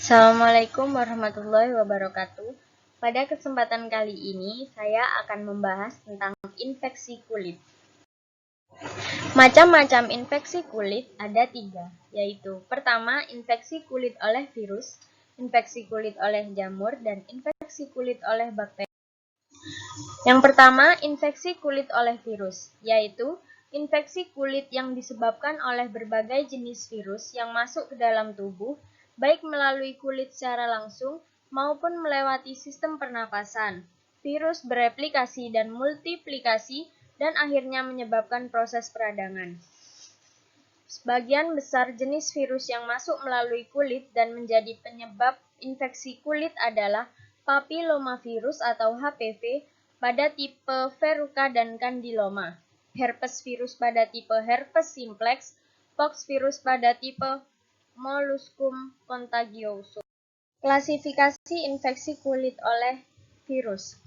Assalamualaikum warahmatullahi wabarakatuh. Pada kesempatan kali ini, saya akan membahas tentang infeksi kulit. Macam-macam infeksi kulit ada 3, yaitu pertama, infeksi kulit oleh virus, infeksi kulit oleh jamur, dan infeksi kulit oleh bakteri. Yang pertama, infeksi kulit oleh virus, yaitu infeksi kulit yang disebabkan oleh berbagai jenis virus yang masuk ke dalam tubuh, baik melalui kulit secara langsung maupun melewati sistem pernapasan. Virus bereplikasi dan multiplikasi dan akhirnya menyebabkan proses peradangan. Sebagian besar jenis virus yang masuk melalui kulit dan menjadi penyebab infeksi kulit adalah papillomavirus atau HPV pada tipe verruca dan candyloma, herpes virus pada tipe herpes simplex, pox virus pada tipe molluscum contagiosum. Klasifikasi infeksi kulit oleh virus.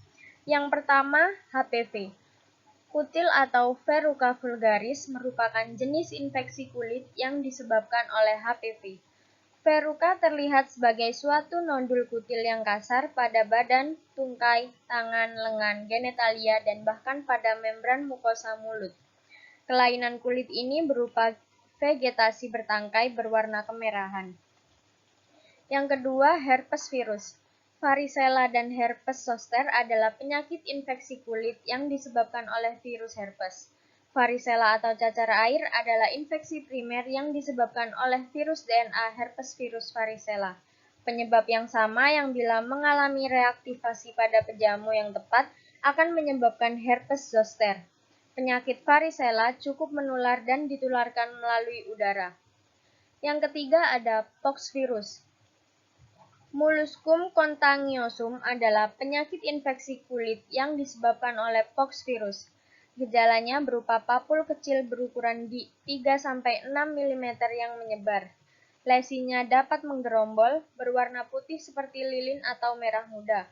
Yang pertama, HPV. Kutil atau verruca vulgaris merupakan jenis infeksi kulit yang disebabkan oleh HPV. Verruca terlihat sebagai suatu nodul kutil yang kasar pada badan, tungkai, tangan, lengan, genitalia, dan bahkan pada membran mukosa mulut. Kelainan kulit ini berupa vegetasi bertangkai berwarna kemerahan. Yang kedua, herpes virus. Varicella dan herpes zoster adalah penyakit infeksi kulit yang disebabkan oleh virus herpes. Varicella atau cacar air adalah infeksi primer yang disebabkan oleh virus DNA herpes virus varicella. Penyebab yang sama yang bila mengalami reaktivasi pada pejamu yang tepat akan menyebabkan herpes zoster. Penyakit varicella cukup menular dan ditularkan melalui udara. Yang ketiga ada pox virus. Molluscum contagiosum adalah penyakit infeksi kulit yang disebabkan oleh pox virus. Gejalanya berupa papul kecil berukuran 3-6 mm yang menyebar. Lesinya dapat menggerombol, berwarna putih seperti lilin atau merah muda.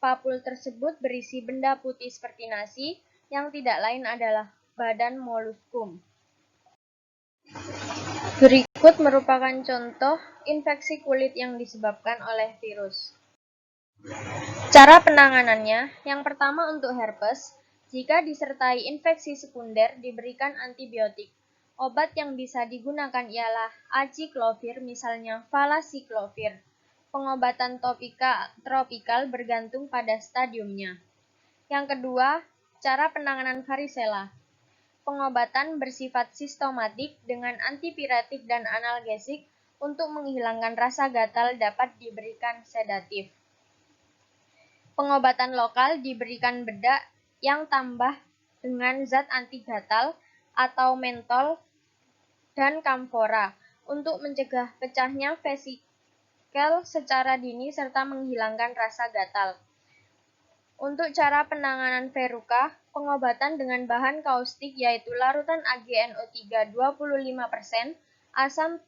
Papul tersebut berisi benda putih seperti nasi, yang tidak lain adalah badan molluscum. Berikut merupakan contoh infeksi kulit yang disebabkan oleh virus. Cara penanganannya, yang pertama untuk herpes, jika disertai infeksi sekunder diberikan antibiotik. Obat yang bisa digunakan ialah aciclovir, misalnya valacyclovir. Pengobatan tropikal bergantung pada stadiumnya. Yang kedua, cara penanganan varicella. Pengobatan bersifat sistematik dengan antipiretik dan analgesik. Untuk menghilangkan rasa gatal dapat diberikan sedatif. Pengobatan lokal diberikan bedak yang tambah dengan zat anti gatal atau mentol dan kamfora untuk mencegah pecahnya vesikel secara dini serta menghilangkan rasa gatal. Untuk cara penanganan verruca, pengobatan dengan bahan kaustik yaitu larutan AgNO3 25%, asam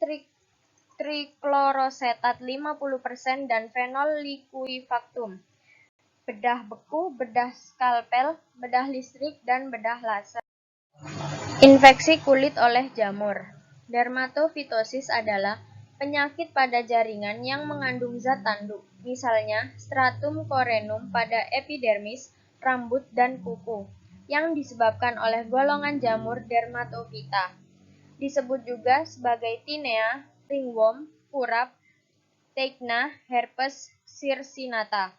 triklorosetat 50%, dan fenol liquefactum. Bedah beku, bedah skalpel, bedah listrik, dan bedah laser. Infeksi kulit oleh jamur. Dermatofitosis adalah penyakit pada jaringan yang mengandung zat tanduk, misalnya stratum corneum pada epidermis, rambut, dan kuku, yang disebabkan oleh golongan jamur Dermatofita. Disebut juga sebagai tinea, ringworm, kurap, teigna, herpes circinata.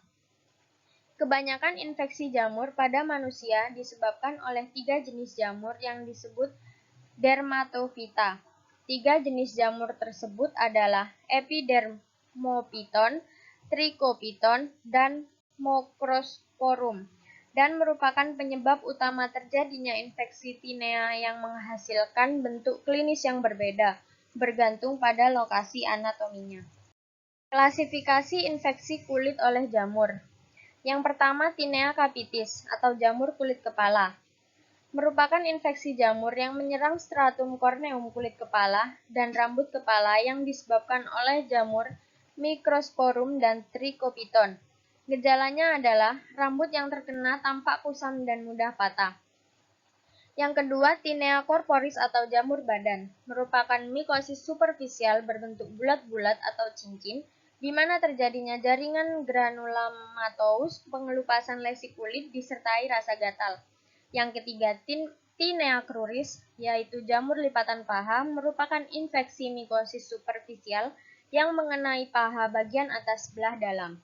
Kebanyakan infeksi jamur pada manusia disebabkan oleh 3 jenis jamur yang disebut Dermatofita. 3 jenis jamur tersebut adalah Epidermophyton, Trichophyton, dan Macrosporum, dan merupakan penyebab utama terjadinya infeksi tinea yang menghasilkan bentuk klinis yang berbeda, bergantung pada lokasi anatominya. Klasifikasi infeksi kulit oleh jamur. Yang pertama, tinea capitis atau jamur kulit kepala. Merupakan infeksi jamur yang menyerang stratum corneum kulit kepala dan rambut kepala yang disebabkan oleh jamur Microsporum dan Trichophyton. Gejalanya adalah rambut yang terkena tampak kusam dan mudah patah. Yang kedua, tinea corporis atau jamur badan. Merupakan mikosis superficial berbentuk bulat-bulat atau cincin di mana terjadinya jaringan granulomatosis, pengelupasan lesi kulit disertai rasa gatal. Yang ketiga, Tinea cruris, yaitu jamur lipatan paha, merupakan infeksi mikosis superficial yang mengenai paha bagian atas sebelah dalam.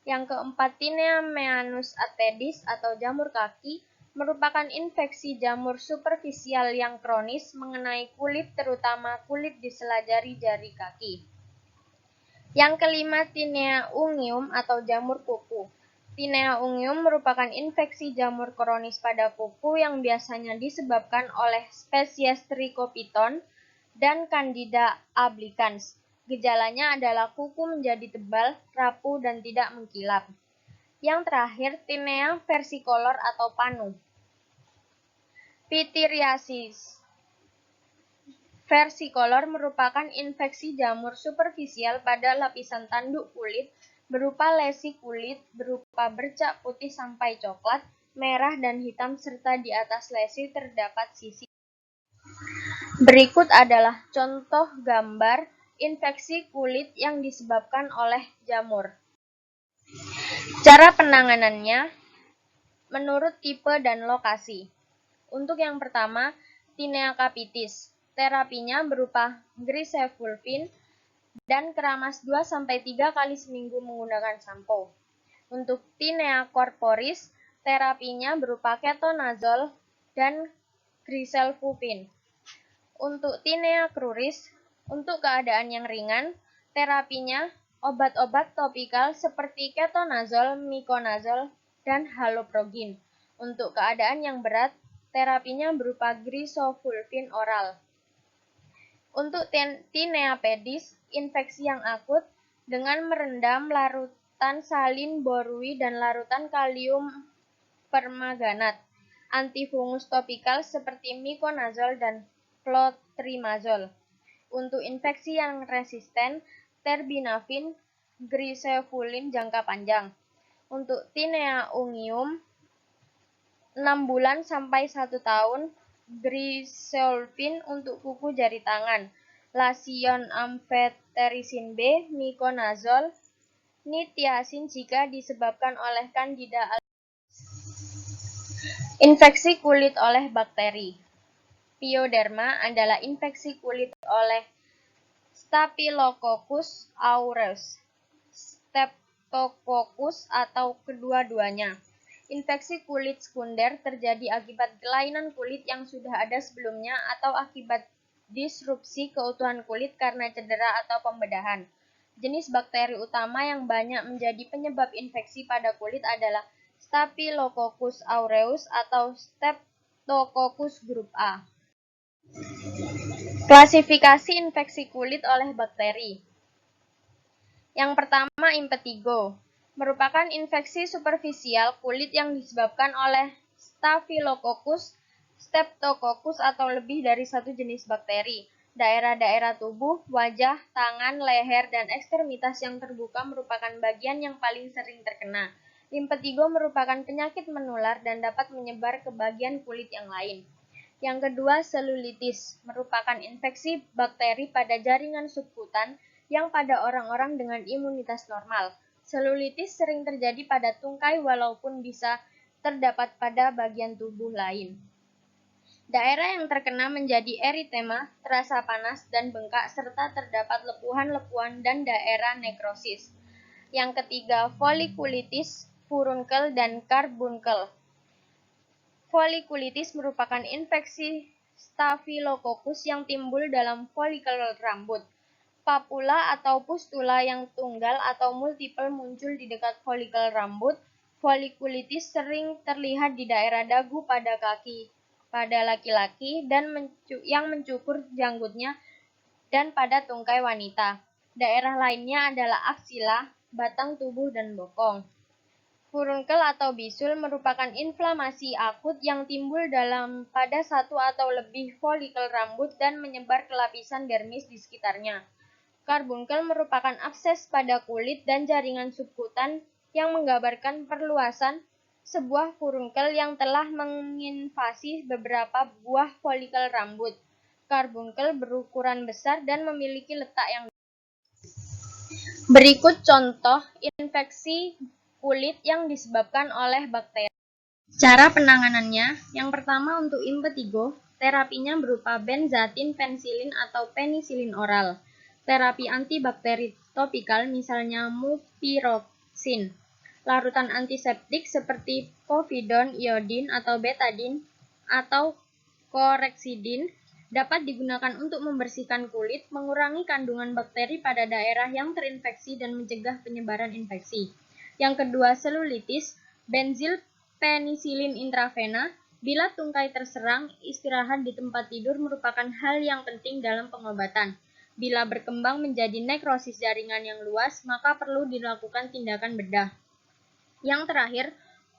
Yang keempat, Tinea meanus attendis atau jamur kaki, merupakan infeksi jamur superficial yang kronis mengenai kulit, terutama kulit di sela jari-jari kaki. Yang kelima, Tinea unguium atau jamur kuku. Tinea unguium merupakan infeksi jamur kronis pada kuku yang biasanya disebabkan oleh spesies Trichopiton dan Candida albicans. Gejalanya adalah kuku menjadi tebal, rapuh, dan tidak mengkilap. Yang terakhir, Tinea versicolor atau panu. Pityriasis versicolor merupakan infeksi jamur superficial pada lapisan tanduk kulit berupa lesi kulit berupa bercak putih sampai coklat, merah, dan hitam serta di atas lesi terdapat sisi. Berikut adalah contoh gambar infeksi kulit yang disebabkan oleh jamur. Cara penanganannya menurut tipe dan lokasi. Untuk yang pertama, Tinea capitis. Terapinya berupa grisefulvin dan keramas 2-3 kali seminggu menggunakan sampo. Untuk Tinea corporis, terapinya berupa ketonazol dan griselfulvin. Untuk Tinea cruris, untuk keadaan yang ringan, terapinya obat-obat topikal seperti ketonazol, miconazol, dan haloprogin. Untuk keadaan yang berat, terapinya berupa grisofulvin oral. Untuk Tinea pedis, infeksi yang akut dengan merendam larutan salin borui dan larutan kalium permanganat. Antifungus topikal seperti miconazol dan clotrimazole. Untuk infeksi yang resisten, terbinafin, grisefulin jangka panjang. Untuk Tinea unguium, 6 bulan sampai 1 tahun, griselfin untuk kuku jari tangan, Lasion amphotericin B, miconazol, nitiazin jika disebabkan oleh Candida albicans. Infeksi kulit oleh bakteri. Pioderma adalah infeksi kulit oleh Staphylococcus aureus, Streptococcus atau kedua-duanya. Infeksi kulit sekunder terjadi akibat kelainan kulit yang sudah ada sebelumnya atau akibat disrupsi keutuhan kulit karena cedera atau pembedahan. Jenis bakteri utama yang banyak menjadi penyebab infeksi pada kulit adalah Staphylococcus aureus atau Streptococcus grup A. Klasifikasi infeksi kulit oleh bakteri. Yang pertama, impetigo, merupakan infeksi superficial kulit yang disebabkan oleh Staphylococcus, Streptococcus atau lebih dari satu jenis bakteri. Daerah-daerah tubuh, wajah, tangan, leher, dan ekstremitas yang terbuka merupakan bagian yang paling sering terkena. Impetigo merupakan penyakit menular dan dapat menyebar ke bagian kulit yang lain. Yang kedua, selulitis, merupakan infeksi bakteri pada jaringan subkutan yang pada orang-orang dengan imunitas normal. Selulitis sering terjadi pada tungkai walaupun bisa terdapat pada bagian tubuh lain. Daerah yang terkena menjadi eritema, terasa panas dan bengkak serta terdapat lepuhan-lepuhan dan daerah nekrosis. Yang ketiga, folikulitis, furunkel, dan karbunkel. Folikulitis merupakan infeksi Staphylococcus yang timbul dalam folikel rambut. Papula atau pustula yang tunggal atau multiple muncul di dekat folikel rambut. Folikulitis sering terlihat di daerah dagu pada laki-laki dan yang mencukur janggutnya dan pada tungkai wanita. Daerah lainnya adalah aksila, batang tubuh, dan bokong. Furunkel atau bisul merupakan inflamasi akut yang timbul pada satu atau lebih folikel rambut dan menyebar ke lapisan dermis di sekitarnya. Karbunkel merupakan abses pada kulit dan jaringan subkutan yang menggambarkan perluasan sebuah furunkel yang telah menginvasi beberapa buah folikel rambut. Karbunkel berukuran besar dan memiliki letak yang Berikut contoh infeksi kulit yang disebabkan oleh bakteri. Cara penanganannya, yang pertama untuk impetigo, terapinya berupa benzatin, pensilin, atau penisilin oral. Terapi antibakteri topikal misalnya mupiroksin. Larutan antiseptik seperti povidone, iodin, atau betadine, atau koreksidin dapat digunakan untuk membersihkan kulit, mengurangi kandungan bakteri pada daerah yang terinfeksi dan mencegah penyebaran infeksi. Yang kedua, selulitis, benzil penisilin intravena. Bila tungkai terserang, istirahat di tempat tidur merupakan hal yang penting dalam pengobatan. Bila berkembang menjadi nekrosis jaringan yang luas, maka perlu dilakukan tindakan bedah. Yang terakhir,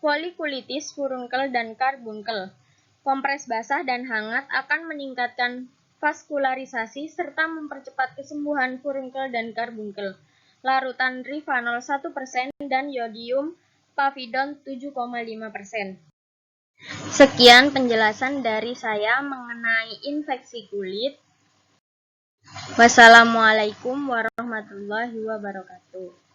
folikulitis, furunkel, dan karbunkel. Kompres basah dan hangat akan meningkatkan vaskularisasi serta mempercepat kesembuhan furunkel dan karbunkel. Larutan rifanol 1% dan yodium povidone 7,5%. Sekian penjelasan dari saya mengenai infeksi kulit. Wassalamualaikum warahmatullahi wabarakatuh.